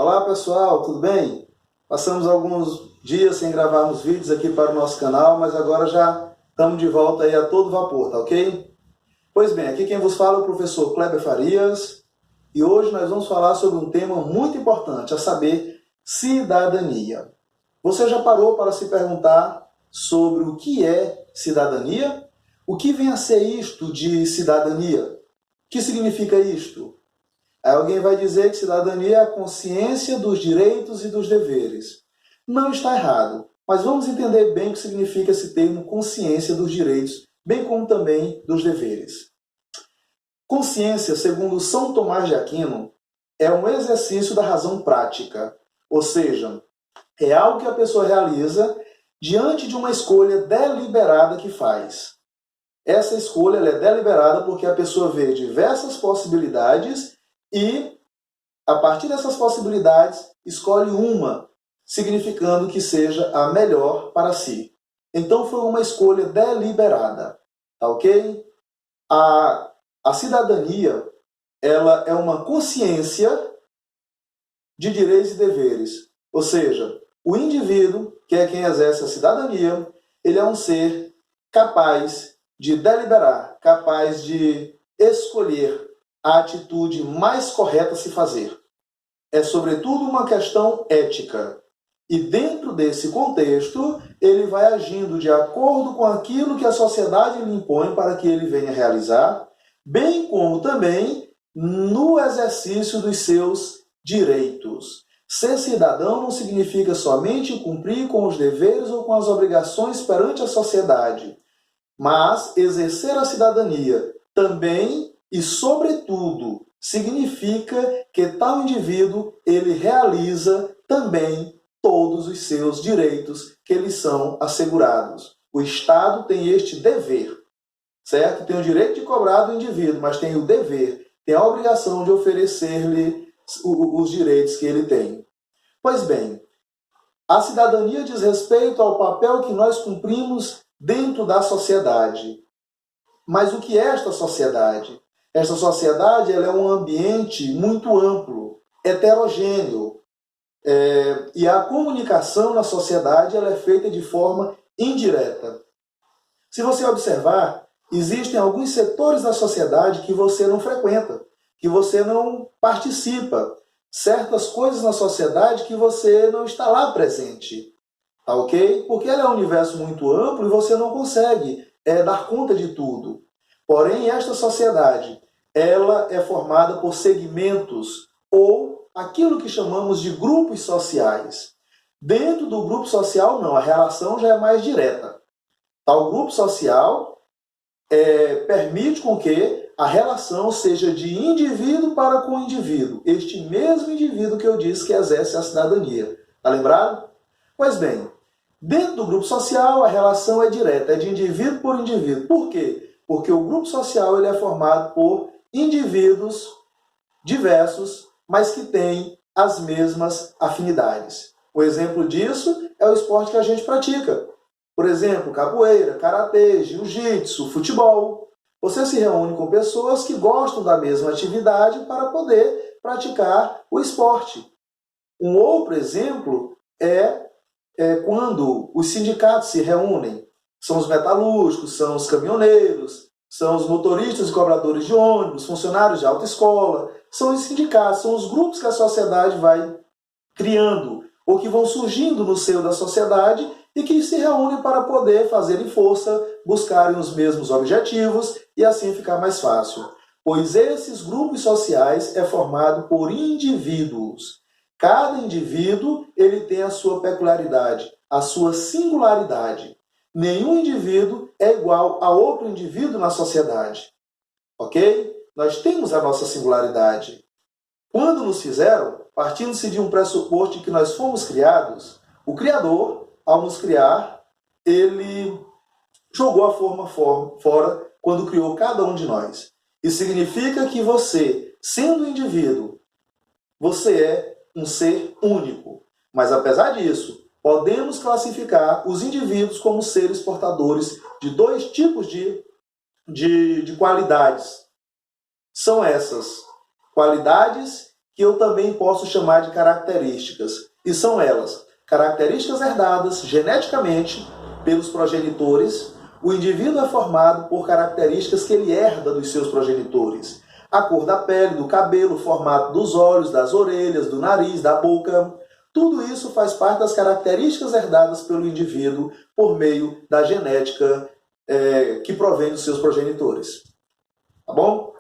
Olá pessoal, tudo bem? Passamos alguns dias sem gravarmos vídeos aqui para o nosso canal, mas agora já estamos de volta aí a todo vapor, tá ok? Pois bem, aqui quem vos fala é o professor Kleber Farias e hoje nós vamos falar sobre um tema muito importante, a saber, cidadania. Você já parou para se perguntar sobre o que é cidadania? O que vem a ser isto de cidadania? O que significa isto? Aí alguém vai dizer que cidadania é a consciência dos direitos e dos deveres. Não está errado, mas vamos entender bem o que significa esse termo consciência dos direitos, bem como também dos deveres. Consciência, segundo São Tomás de Aquino, é um exercício da razão prática, ou seja, é algo que a pessoa realiza diante de uma escolha deliberada que faz. Essa escolha é deliberada porque a pessoa vê diversas possibilidades e, a partir dessas possibilidades, escolhe uma, significando que seja a melhor para si. Então foi uma escolha deliberada, tá ok? A cidadania, ela é uma consciência de direitos e deveres. Ou seja, o indivíduo, que é quem exerce a cidadania, ele é um ser capaz de deliberar, capaz de escolher a atitude mais correta a se fazer. É, sobretudo, uma questão ética. E dentro desse contexto, ele vai agindo de acordo com aquilo que a sociedade lhe impõe para que ele venha realizar, bem como também no exercício dos seus direitos. Ser cidadão não significa somente cumprir com os deveres ou com as obrigações perante a sociedade, mas exercer a cidadania também e, sobretudo, significa que tal indivíduo ele realiza também todos os seus direitos que lhe são assegurados. O Estado tem este dever, certo? Tem o direito de cobrar do indivíduo, mas tem o dever, tem a obrigação de oferecer-lhe os direitos que ele tem. Pois bem, a cidadania diz respeito ao papel que nós cumprimos dentro da sociedade. Mas o que é esta sociedade? Esta sociedade ela é um ambiente muito amplo, heterogêneo. E a comunicação na sociedade ela é feita de forma indireta. Se você observar, existem alguns setores da sociedade que você não frequenta, que você não participa. Certas coisas na sociedade que você não está lá presente. Tá ok? Porque ela é um universo muito amplo e você não consegue dar conta de tudo. Porém, esta sociedade, ela é formada por segmentos ou aquilo que chamamos de grupos sociais. Dentro do grupo social, não, a relação já é mais direta. Tal grupo social permite com que a relação seja de indivíduo para com indivíduo. Este mesmo indivíduo que eu disse que exerce a cidadania. Tá lembrado? Pois bem, dentro do grupo social, a relação é direta, é de indivíduo por indivíduo. Por quê? Porque o grupo social ele é formado por indivíduos diversos, mas que têm as mesmas afinidades. O exemplo disso é o esporte que a gente pratica. Por exemplo, capoeira, karatê, jiu-jitsu, futebol. Você se reúne com pessoas que gostam da mesma atividade para poder praticar o esporte. Um outro exemplo é quando os sindicatos se reúnem. São os metalúrgicos, são os caminhoneiros, são os motoristas e cobradores de ônibus, funcionários de autoescola. São os sindicatos, são os grupos que a sociedade vai criando ou que vão surgindo no seio da sociedade e que se reúnem para poder fazerem força, buscarem os mesmos objetivos e assim ficar mais fácil. Pois esses grupos sociais é formado por indivíduos. Cada indivíduo ele tem a sua peculiaridade, a sua singularidade. Nenhum indivíduo é igual a outro indivíduo na sociedade. Ok? Nós temos a nossa singularidade. Quando nos fizeram, partindo-se de um pressuposto de que nós fomos criados, o Criador, ao nos criar, ele jogou a forma fora quando criou cada um de nós. Isso significa que você, sendo um indivíduo, você é um ser único. Mas apesar disso, podemos classificar os indivíduos como seres portadores de dois tipos de qualidades. São essas qualidades que eu também posso chamar de características. E são elas: características herdadas geneticamente pelos progenitores. O indivíduo é formado por características que ele herda dos seus progenitores. A cor da pele, do cabelo, o formato dos olhos, das orelhas, do nariz, da boca. Tudo isso faz parte das características herdadas pelo indivíduo por meio da genética que provém dos seus progenitores. Tá bom?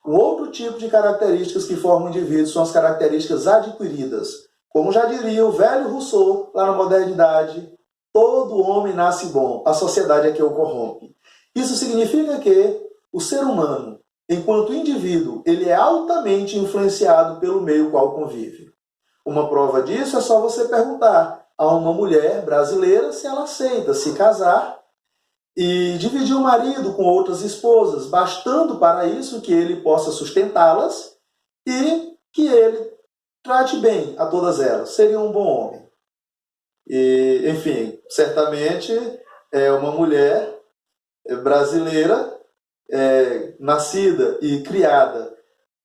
Um outro tipo de características que formam o indivíduo são as características adquiridas. Como já diria o velho Rousseau, lá na modernidade, todo homem nasce bom, a sociedade é que o corrompe. Isso significa que o ser humano, enquanto indivíduo, ele é altamente influenciado pelo meio qual convive. Uma prova disso é só você perguntar a uma mulher brasileira se ela aceita se casar e dividir o marido com outras esposas, bastando para isso que ele possa sustentá-las e que ele trate bem a todas elas. Seria um bom homem. E, enfim, certamente é uma mulher brasileira, nascida e criada,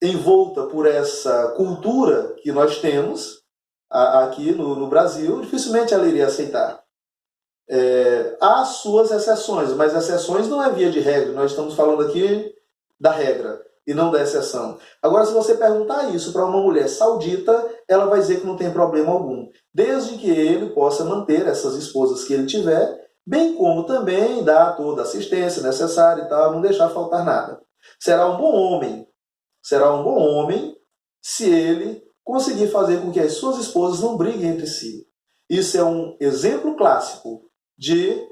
envolta por essa cultura que nós temos aqui no Brasil, dificilmente ela iria aceitar. Há suas exceções, mas exceções não é via de regra. Nós estamos falando aqui da regra e não da exceção. Agora, se você perguntar isso para uma mulher saudita, ela vai dizer que não tem problema algum, desde que ele possa manter essas esposas que ele tiver, bem como também dar toda a assistência necessária e tal, não deixar faltar nada. Será um bom homem se ele conseguir fazer com que as suas esposas não briguem entre si. Isso é um exemplo clássico de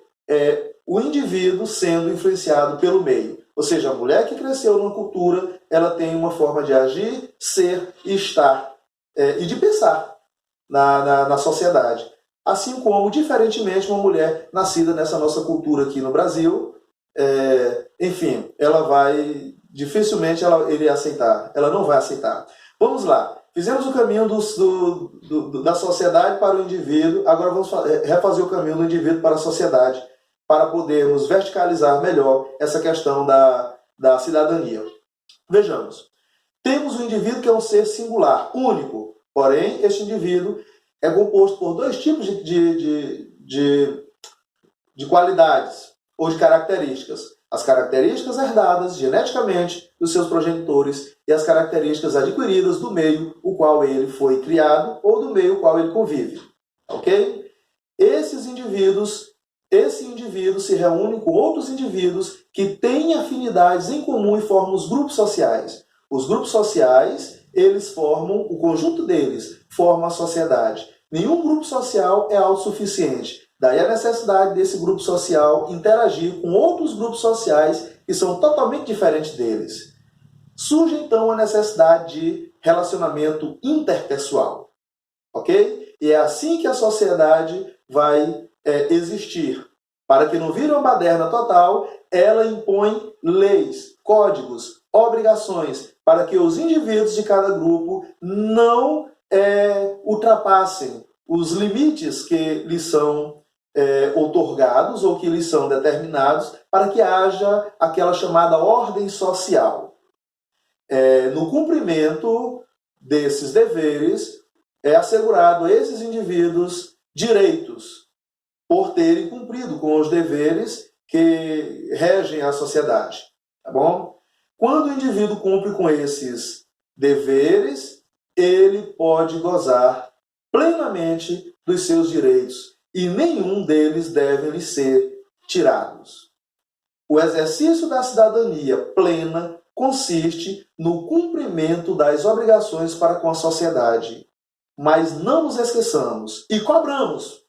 o indivíduo sendo influenciado pelo meio. Ou seja, a mulher que cresceu numa cultura, ela tem uma forma de agir, ser, estar e de pensar na sociedade. Assim como, diferentemente, uma mulher nascida nessa nossa cultura aqui no Brasil, enfim, ela vai, dificilmente ele aceitar, ela não vai aceitar. Vamos lá, fizemos o caminho da sociedade para o indivíduo, agora vamos refazer o caminho do indivíduo para a sociedade, para podermos verticalizar melhor essa questão da cidadania. Vejamos, temos um indivíduo que é um ser singular, único, porém, este indivíduo é composto por dois tipos de qualidades ou de características. As características herdadas geneticamente dos seus progenitores e as características adquiridas do meio o qual ele foi criado ou do meio o qual ele convive. Ok? Esse indivíduo se reúne com outros indivíduos que têm afinidades em comum e formam os grupos sociais. Os grupos sociais, eles formam, o conjunto deles forma a sociedade. Nenhum grupo social é autossuficiente. Daí a necessidade desse grupo social interagir com outros grupos sociais que são totalmente diferentes deles. Surge então a necessidade de relacionamento interpessoal. Ok? E é assim que a sociedade vai existir. Para que não vire uma baderna total, ela impõe leis, códigos, obrigações, para que os indivíduos de cada grupo não ultrapassem os limites que lhes são outorgados ou que lhes são determinados, para que haja aquela chamada ordem social. No cumprimento desses deveres, é assegurado a esses indivíduos direitos, por terem cumprido com os deveres que regem a sociedade. Tá bom? Quando o indivíduo cumpre com esses deveres, ele pode gozar plenamente dos seus direitos e nenhum deles deve lhe ser tirados. O exercício da cidadania plena consiste no cumprimento das obrigações para com a sociedade. Mas não nos esqueçamos e cobramos.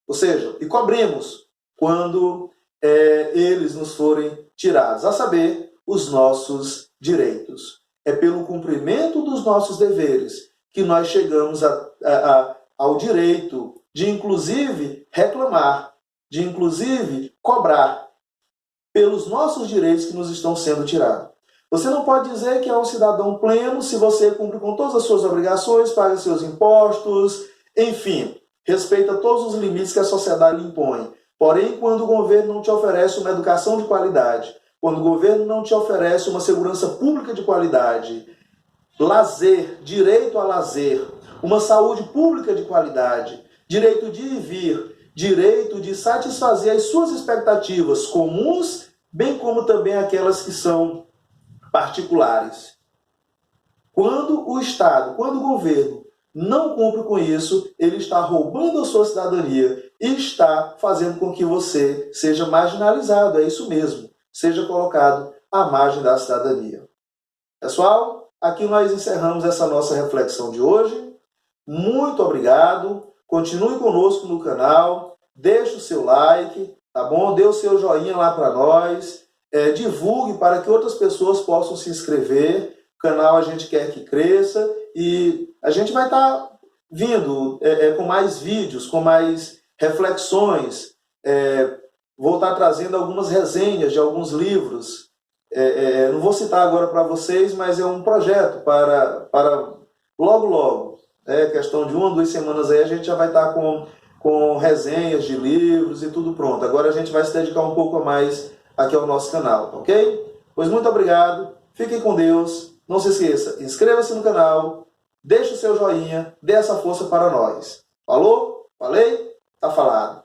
Ou seja, e cobremos quando eles nos forem tirados, a saber, os nossos direitos. É pelo cumprimento dos nossos deveres que nós chegamos ao direito de, inclusive, reclamar, de, inclusive, cobrar pelos nossos direitos que nos estão sendo tirados. Você não pode dizer que é um cidadão pleno se você cumpre com todas as suas obrigações, paga seus impostos, enfim, respeita todos os limites que a sociedade lhe impõe. Porém, quando o governo não te oferece uma educação de qualidade, quando o governo não te oferece uma segurança pública de qualidade, lazer, direito a lazer, uma saúde pública de qualidade, direito de ir e vir, direito de satisfazer as suas expectativas comuns, bem como também aquelas que são particulares. Quando o Estado, quando o governo não cumpre com isso, ele está roubando a sua cidadania e está fazendo com que você seja marginalizado, é isso mesmo, seja colocado à margem da cidadania. Pessoal, aqui nós encerramos essa nossa reflexão de hoje. Muito obrigado, continue conosco no canal, deixe o seu like, tá bom? Dê o seu joinha lá para nós, divulgue para que outras pessoas possam se inscrever. O canal a gente quer que cresça e a gente vai estar vindo com mais vídeos, com mais reflexões. Vou estar trazendo algumas resenhas de alguns livros. Não vou citar agora para vocês, mas é um projeto para logo, logo. Questão de 1 ou 2 semanas aí a gente já vai estar com resenhas de livros e tudo pronto. Agora a gente vai se dedicar um pouco a mais aqui ao nosso canal, ok? Pois muito obrigado, fiquem com Deus. Não se esqueça, inscreva-se no canal, deixe o seu joinha, dê essa força para nós. Falou? Falei? Tá falado.